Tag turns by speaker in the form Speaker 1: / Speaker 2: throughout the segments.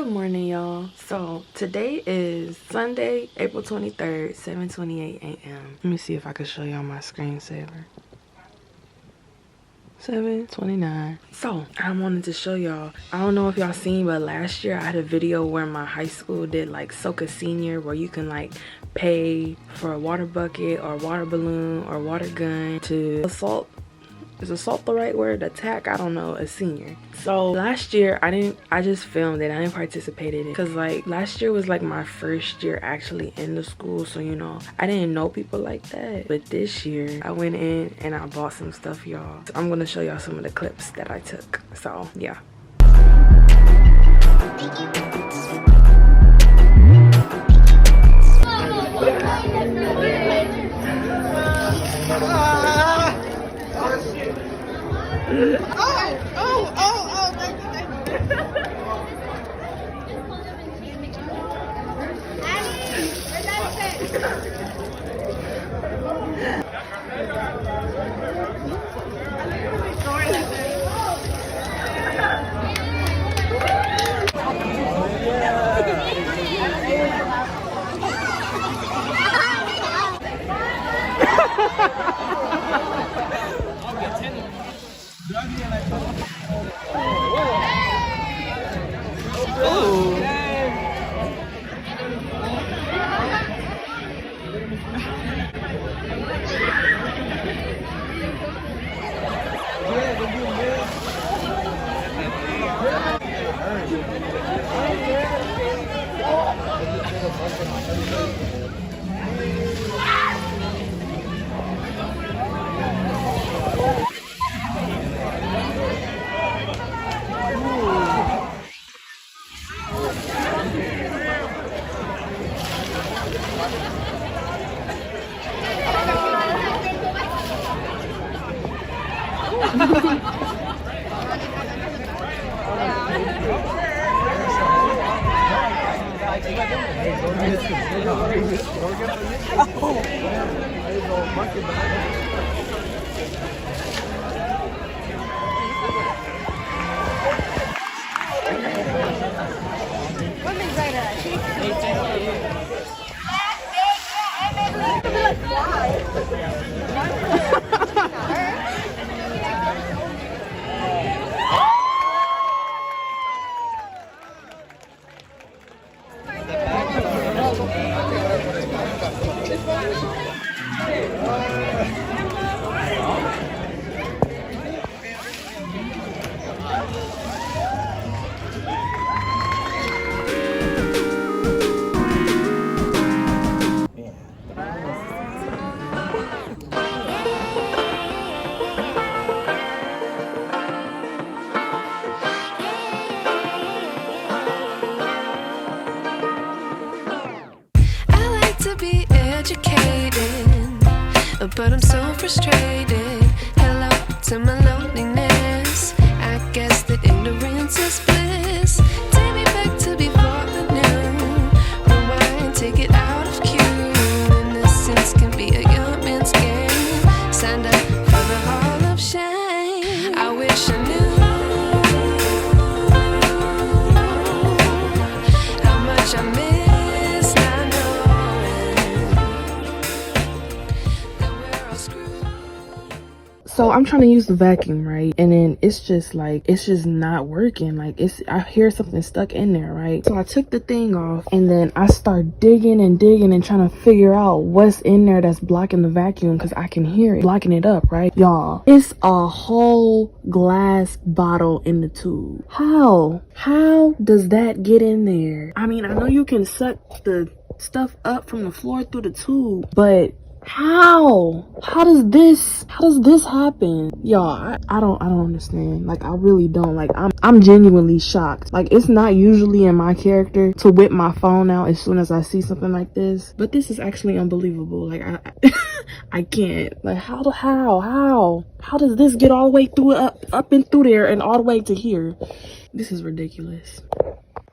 Speaker 1: morning, y'all. So today is Sunday, April 23rd, 7:28 a.m. Let me see if I can show y'all my screensaver. 7:29. So I wanted to show y'all, I don't know if y'all seen, but last year I had a video where my high school did like Soca Senior, where you can like pay for a water bucket or water balloon or water gun to assault. Is assault the right word? Attack? I don't know, a senior. So last year I just filmed it. I didn't participate in it because like last year was like my first year actually in the school, so you know I didn't know people like that. But this year I went in and I bought some stuff, y'all. So I'm gonna show y'all some of the clips that I took. So yeah. Oh, thank you.
Speaker 2: But I'm so frustrated. Hello to my loneliness. I guess that ignorance is bliss. Take me back to before I knew. Rewind, take it out of cue. Innocence can be a young man's game. Signed up for the hall of shame. I wish I knew how much I miss not knowing.
Speaker 1: So I'm trying to use the vacuum, right? And then it's just not working. Like I hear something stuck in there, right? So I took the thing off and then I start digging and trying to figure out what's in there that's blocking the vacuum, because I can hear it blocking it up, right? Y'all, it's a whole glass bottle in the tube. How does that get in there? I mean, I know you can suck the stuff up from the floor through the tube, but how does this happen? Y'all, I don't understand. Like, I really don't. Like, I'm genuinely shocked. Like, it's not usually in my character to whip my phone out as soon as I see something like this, but this is actually unbelievable. Like, I can't. Like, how does this get all the way through up and through there and all the way to here? This is ridiculous.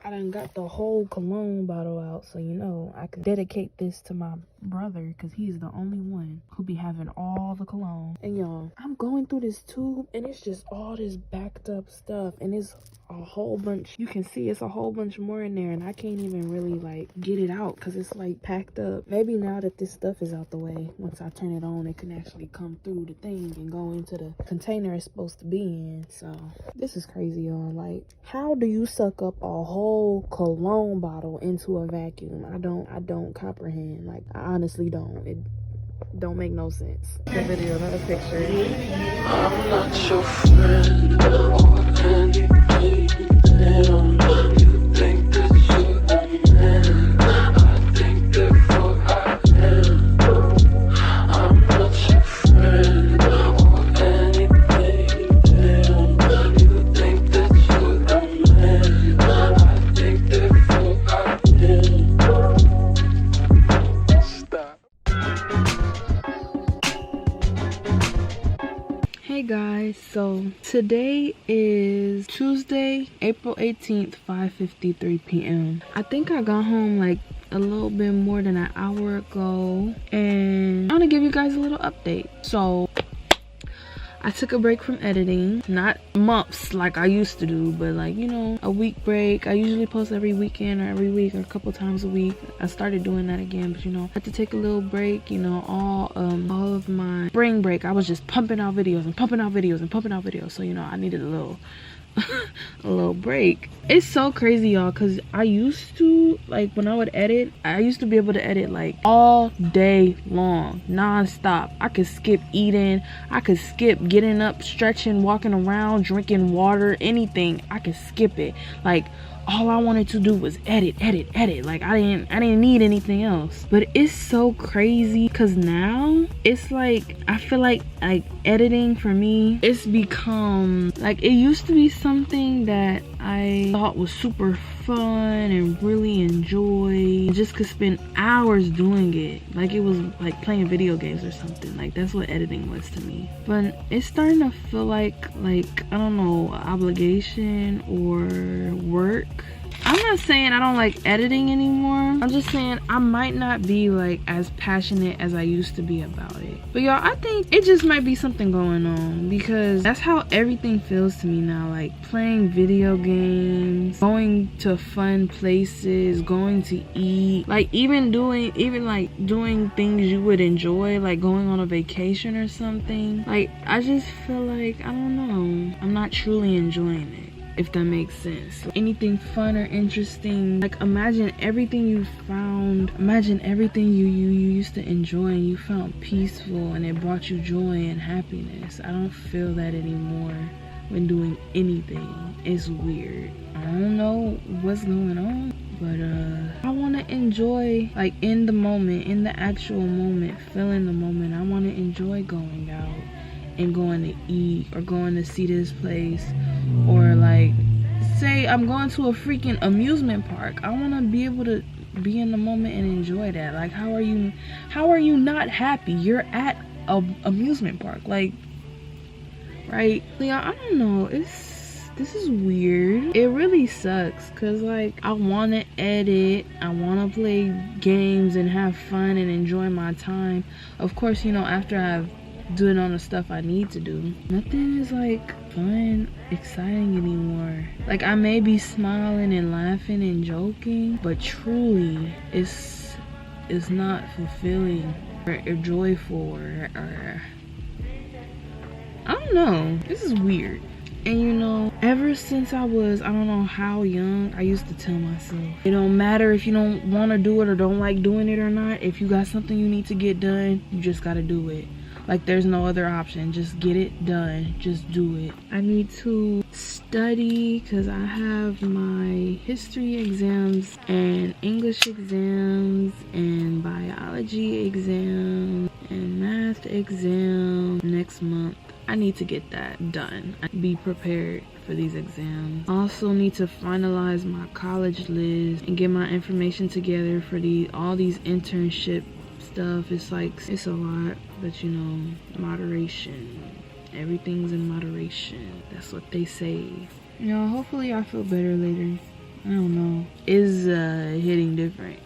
Speaker 1: I done got the whole cologne bottle out, so you know I can dedicate this to my brother, because he's the only one who be having all the cologne. And y'all, I'm going through this tube and it's just all this backed up stuff, and it's a whole bunch. You can see it's a whole bunch more in there, and I can't even really like get it out because it's like packed up. Maybe now that this stuff is out the way, once I turn it on, it can actually come through the thing and go into the container it's supposed to be in. So this is crazy, y'all. Like, how do you suck up a whole cologne bottle into a vacuum? I don't comprehend. Like, I honestly don't. It don't make no sense. The video, not a picture.
Speaker 2: I'm not your friend or anything. You think that you're the man. I think therefore I am. I'm not your friend or anything. You think that you're the man. I think therefore I am. Stop.
Speaker 1: Hey guys, so today is Tuesday, April 18th, 5:53 p.m. I think I got home like a little bit more than an hour ago, and I want to give you guys a little update. So I took a break from editing, not months like I used to do, but like, you know, a week break. I usually post every weekend or every week or a couple times a week. I started doing that again, but you know, I had to take a little break. You know, all of my spring break, I was just pumping out videos and pumping out videos and pumping out videos. So, you know, I needed a little a little break. It's so crazy, y'all, because I used to, like, when I would edit, I used to be able to edit like all day long, non-stop. I could skip eating, I could skip getting up, stretching, walking around, drinking water, anything. I could skip it. Like, all I wanted to do was edit. Like, I didn't need anything else. But it's so crazy because now it's like, I feel like editing for me, it's become like, it used to be something that I thought was super fun and really enjoy. Just could spend hours doing it. Like, it was like playing video games or something. Like, that's what editing was to me. But it's starting to feel like I don't know, obligation or work. I'm not saying I don't like editing anymore. I'm just saying I might not be like as passionate as I used to be about it. But y'all, I think it just might be something going on, because that's how everything feels to me now. Like, playing video games, going to fun places, going to eat, like even doing things you would enjoy, like going on a vacation or something. Like, I just feel like, I don't know, I'm not truly enjoying it, if that makes sense. Anything fun or interesting, like, imagine everything you found, imagine everything you used to enjoy and you found peaceful and it brought you joy and happiness. I don't feel that anymore when doing anything. It's weird. I don't know what's going on, but I want to enjoy, like, in the moment, in the actual moment, feeling the moment. I want to enjoy going out and going to eat or going to see this place, or like, say I'm going to a freaking amusement park. I want to be able to be in the moment and enjoy that. Like, how are you not happy? You're at a amusement park, like, right? Yeah, I don't know, this is weird. It really sucks, because like, I want to edit, I want to play games and have fun and enjoy my time. Of course, you know, after I've doing all the stuff I need to do, nothing is like fun, exciting anymore. Like, I may be smiling and laughing and joking, but truly it's not fulfilling or joyful or I don't know. This is weird. And you know, ever since I was, I don't know how young, I used to tell myself, it don't matter if you don't want to do it or don't like doing it or not. If you got something you need to get done, you just got to do it. Like, there's no other option. Just get it done. Just do it. I need to study because I have my history exams and English exams and biology exam and math exam next month. I need to get that done. Be prepared for these exams. I also need to finalize my college list and get my information together for all these internship stuff. It's like, it's a lot, but you know, moderation. Everything's in moderation. That's what they say. You know, hopefully I feel better later. I don't know. It's hitting different.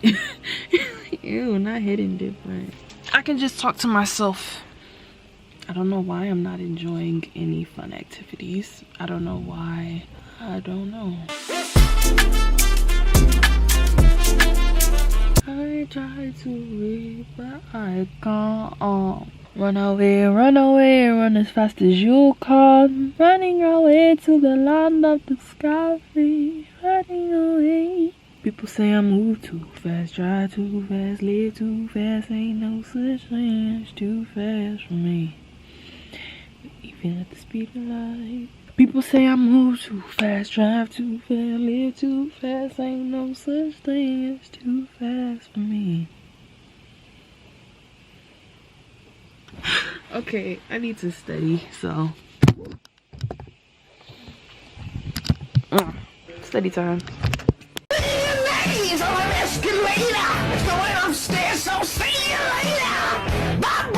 Speaker 1: Ew, not hitting different. I can just talk to myself. I don't know why I'm not enjoying any fun activities. I don't know why. I don't know. I try to read, but I can't. Run away, run as fast as you can. Running away to the land of the sky free. Running away. People say I move too fast, drive too fast, live too fast. Ain't no such thing as too fast for me. Even at the speed of light. People say I move too fast, drive too fast, live too fast. Ain't no such thing as too fast for me. Okay, I need to study, so. Study time.
Speaker 3: Ladies on an escalator, going upstairs, so see you later. Bye.